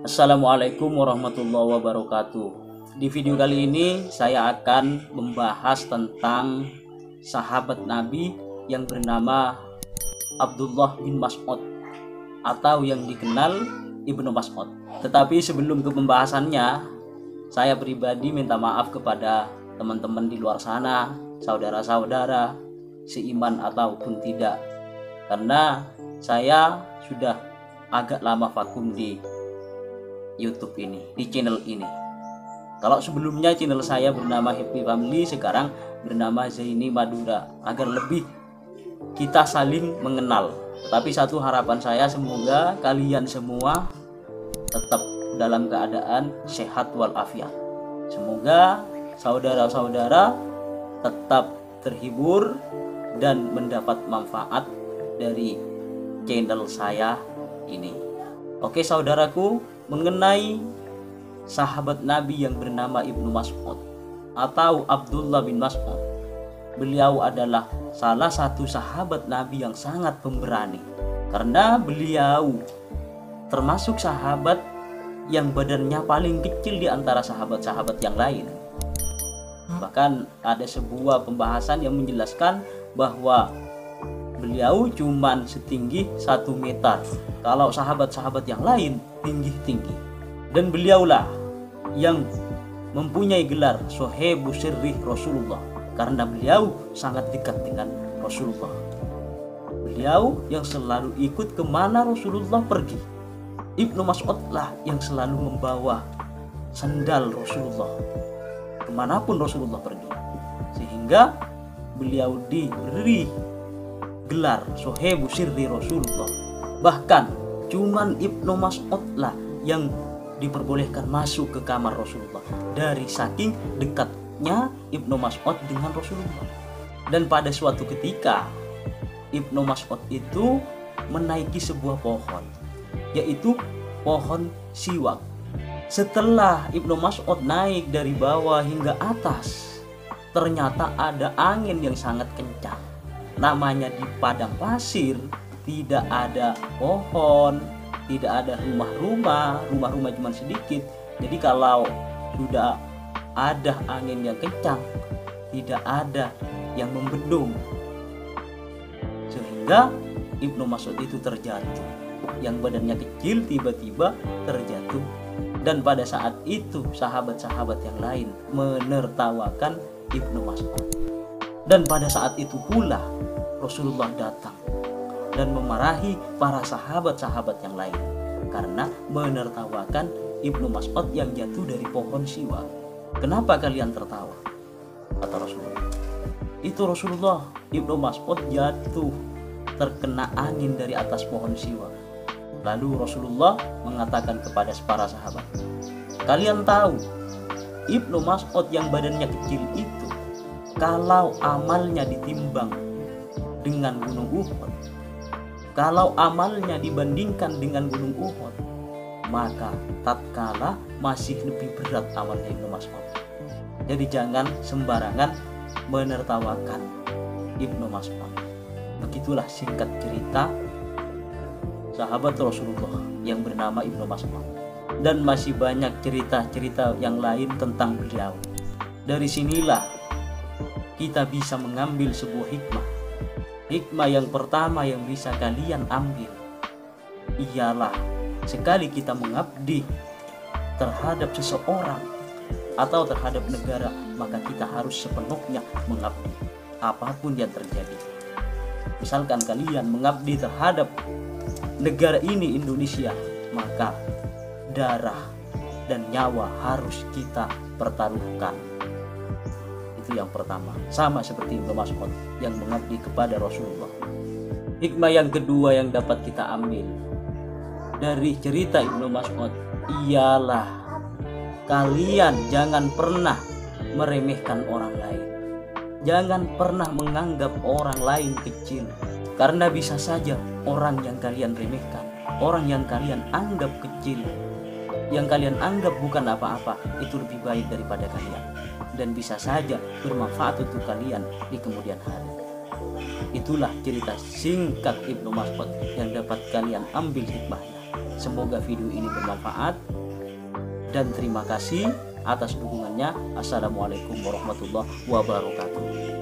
Assalamualaikum warahmatullahi wabarakatuh. Di video kali ini saya akan membahas tentang sahabat Nabi yang bernama Abdullah bin Mas'ud atau yang dikenal Ibnu Mas'ud. Tetapi sebelum ke pembahasannya, saya pribadi minta maaf kepada teman-teman di luar sana, saudara-saudara seiman ataupun tidak, karena saya sudah agak lama vakum di YouTube ini, di channel ini. Kalau sebelumnya channel saya bernama Happy Family, sekarang bernama Zaini Madura, agar lebih kita saling mengenal. Tetapi satu harapan saya, semoga kalian semua tetap dalam keadaan sehat walafiat. Semoga saudara-saudara tetap terhibur dan mendapat manfaat dari channel saya ini. Oke saudaraku, mengenai sahabat Nabi yang bernama Ibnu Mas'ud atau Abdullah bin Mas'ud. Beliau adalah salah satu sahabat Nabi yang sangat pemberani, karena beliau termasuk sahabat yang badannya paling kecil di antara sahabat-sahabat yang lain. Bahkan ada sebuah pembahasan yang menjelaskan bahwa beliau cuman setinggi 1 meter. Kalau sahabat-sahabat yang lain tinggi-tinggi. Dan beliaulah yang mempunyai gelar Sohebu Sirri Rasulullah, karena beliau sangat dekat dengan Rasulullah. Beliau yang selalu ikut kemana Rasulullah pergi. Ibnu Mas'ud lah yang selalu membawa sandal Rasulullah kemanapun Rasulullah pergi, sehingga beliau diberi gelar Sohebu Sirri Rasulullah. Bahkan cuman Ibnu Mas'ud lah yang diperbolehkan masuk ke kamar Rasulullah, dari saking dekatnya Ibnu Mas'ud dengan Rasulullah. Dan pada suatu ketika Ibnu Mas'ud itu menaiki sebuah pohon, yaitu pohon siwak. Setelah Ibnu Mas'ud naik dari bawah hingga atas, ternyata ada angin yang sangat kencang. Namanya di padang pasir, tidak ada pohon, tidak ada rumah-rumah cuma sedikit. Jadi kalau sudah ada angin yang kencang, tidak ada yang membendung, sehingga Ibnu Mas'ud itu terjatuh. Yang badannya kecil tiba-tiba terjatuh. Dan pada saat itu sahabat-sahabat yang lain menertawakan Ibnu Mas'ud. Dan pada saat itu pula Rasulullah datang dan memarahi para sahabat-sahabat yang lain karena menertawakan Ibnu Mas'ud yang jatuh dari pohon siwak. Kenapa kalian tertawa? Kata Rasulullah. Itu Rasulullah, Ibnu Mas'ud jatuh terkena angin dari atas pohon siwak. Lalu Rasulullah mengatakan kepada para sahabat, kalian tahu Ibnu Mas'ud yang badannya kecil itu, kalau amalnya ditimbang dengan gunung Uhud, kalau amalnya dibandingkan dengan gunung Uhud, maka tatkala masih lebih berat amalnya Ibnu Mas'ud. Jadi jangan sembarangan menertawakan Ibnu Mas'ud. Begitulah singkat cerita sahabat Rasulullah yang bernama Ibnu Mas'ud. Dan masih banyak cerita-cerita yang lain tentang beliau. Dari sinilah kita bisa mengambil sebuah hikmah. Hikmah yang pertama yang bisa kalian ambil ialah sekali kita mengabdi terhadap seseorang atau terhadap negara, maka kita harus sepenuhnya mengabdi apapun yang terjadi. Misalkan kalian mengabdi terhadap negara ini, Indonesia, maka darah dan nyawa harus kita pertaruhkan. Itu yang pertama, sama seperti Ibnu Mas'ud yang mengabdi kepada Rasulullah. Hikmah yang kedua yang dapat kita ambil dari cerita Ibnu Mas'ud ialah kalian jangan pernah meremehkan orang lain. Jangan pernah menganggap orang lain kecil, karena bisa saja orang yang kalian remehkan, orang yang kalian anggap kecil, yang kalian anggap bukan apa-apa, itu lebih baik daripada kalian, dan bisa saja bermanfaat untuk kalian di kemudian hari. Itulah cerita singkat Ibnu Mas'ud yang dapat kalian ambil hikmahnya. Semoga video ini bermanfaat dan terima kasih atas dukungannya. Assalamualaikum warahmatullahi wabarakatuh.